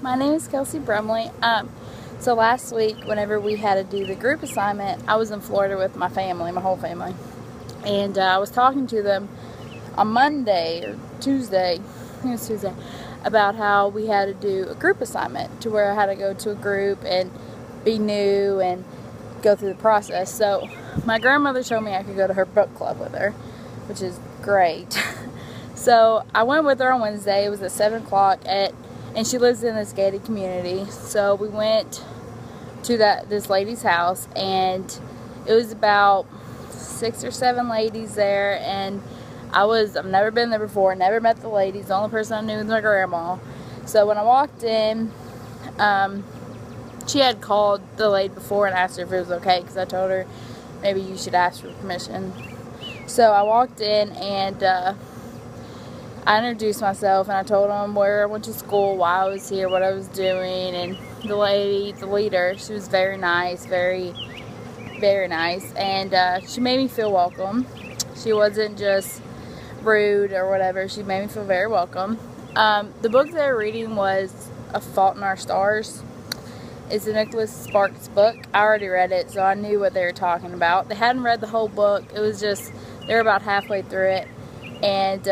My name is Kelsey Brumley. So last week, whenever we had to do the group assignment, I was in Florida with my family, my whole family. And I was talking to them on Monday or Tuesday, I think it was Tuesday, about how we had to do a group assignment to where I had to go to a group and be new and go through the process. So my grandmother told me I could go to her book club with her, which is great. So I went with her on Wednesday. It was at 7 o'clock and she lives in this gated community. So we went to this lady's house, and it was about 6 or 7 ladies there, and I've never been there before, never met the ladies. The only person I knew was my grandma. So when I walked in, she had called the lady before and asked her if it was okay, because I told her maybe you should ask for permission. So I walked in and I introduced myself, and I told them where I went to school, why I was here, what I was doing. And the lady, the leader, she was very nice, very, very nice, and she made me feel welcome. She wasn't just rude or whatever. She made me feel very welcome. The book they were reading was A Fault in Our Stars. It's a Nicholas Sparks book. I already read it, so I knew what they were talking about. They hadn't read the whole book. It was just, they were about halfway through it, and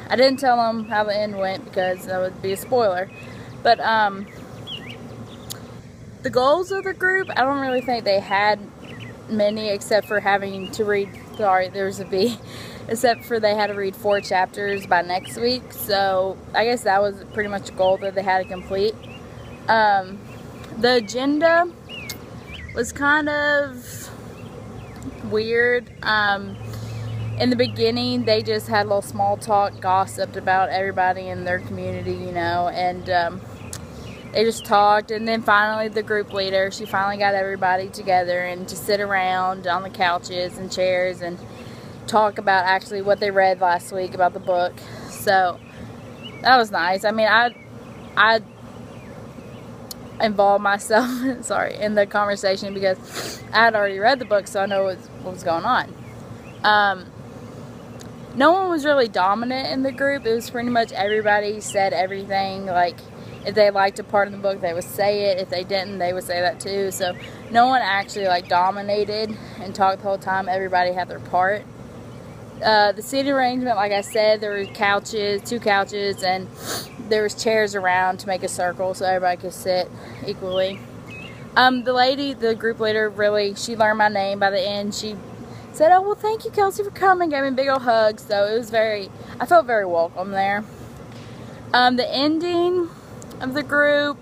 I didn't tell them how the end went because that would be a spoiler. But the goals of the group, I don't really think they had many, except for having to read, sorry, there was a B, except for they had to read 4 chapters by next week. So I guess that was pretty much a goal that they had to complete. The agenda was kind of weird. In the beginning, they just had a little small talk, gossiped about everybody in their community, you know, and they just talked. And then finally, the group leader, she finally got everybody together and to sit around on the couches and chairs and talk about actually what they read last week about the book. So that was nice. I mean, I involved myself sorry, in the conversation because I had already read the book, so I know what was going on. No one was really dominant in the group. It was pretty much everybody said everything. Like, if they liked a part of the book, they would say it. If they didn't, they would say that too. So no one actually like dominated and talked the whole time. Everybody had their part. The seating arrangement, like I said, there were couches, 2 couches, and there was chairs around to make a circle so everybody could sit equally. The lady, the group leader, really, she learned my name by the end. She said, "Oh, well, thank you, Kelsey, for coming." Gave me a big old hug. So it was I felt very welcome there. The ending of the group,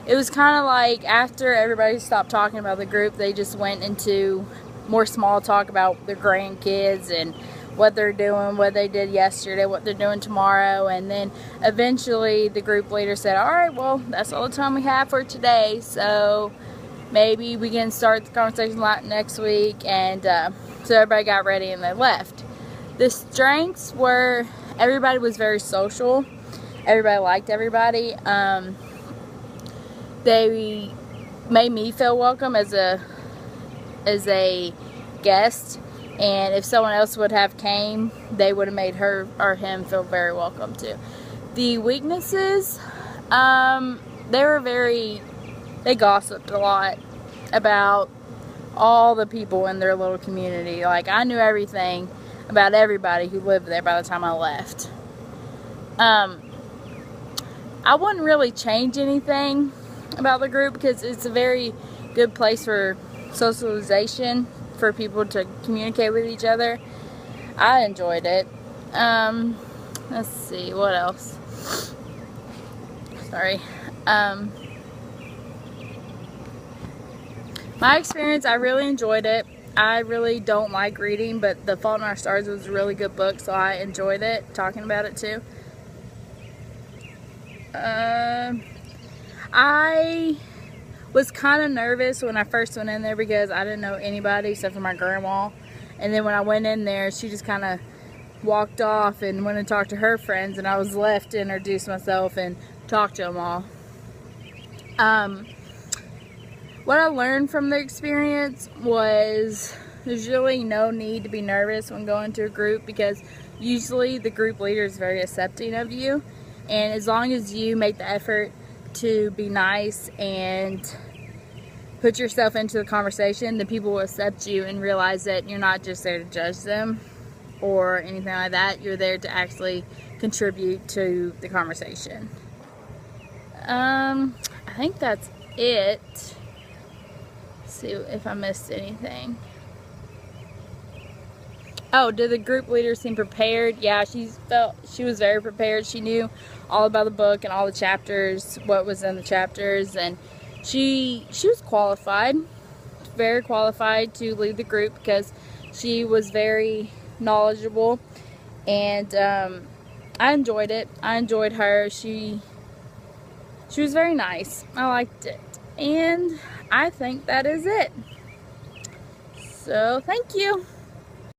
it was kind of like after everybody stopped talking about the group, they just went into more small talk about their grandkids and what they're doing, what they did yesterday, what they're doing tomorrow. And then eventually the group leader said, "All right, well, that's all the time we have for today, so maybe we can start the conversation next week." And so everybody got ready and they left. The strengths were everybody was very social. Everybody liked everybody. They made me feel welcome as a guest, and if someone else would have came, they would have made her or him feel very welcome too. The weaknesses, they gossiped a lot about all the people in their little community. Like, I knew everything about everybody who lived there by the time I left. I wouldn't really change anything about the group because it's a very good place for socialization, for people to communicate with each other. I enjoyed it. Let's see, what else? Sorry. My experience, I really enjoyed it. I really don't like reading, but The Fault in Our Stars was a really good book, so I enjoyed it, talking about it too. I was kind of nervous when I first went in there because I didn't know anybody except for my grandma. And then when I went in there, she just kind of walked off and went and talked to her friends, and I was left to introduce myself and talk to them all. What I learned from the experience was there's really no need to be nervous when going to a group because usually the group leader is very accepting of you, and as long as you make the effort to be nice and put yourself into the conversation, then people will accept you and realize that you're not just there to judge them or anything like that. You're there to actually contribute to the conversation. I think that's it. Let's see if I missed anything. Oh, did the group leader seem prepared? Yeah, she was very prepared. She knew all about the book and all the chapters, what was in the chapters, and she was qualified, very qualified to lead the group because she was very knowledgeable, and I enjoyed it. I enjoyed her. She was very nice. I liked it, and I think that is it. So thank you.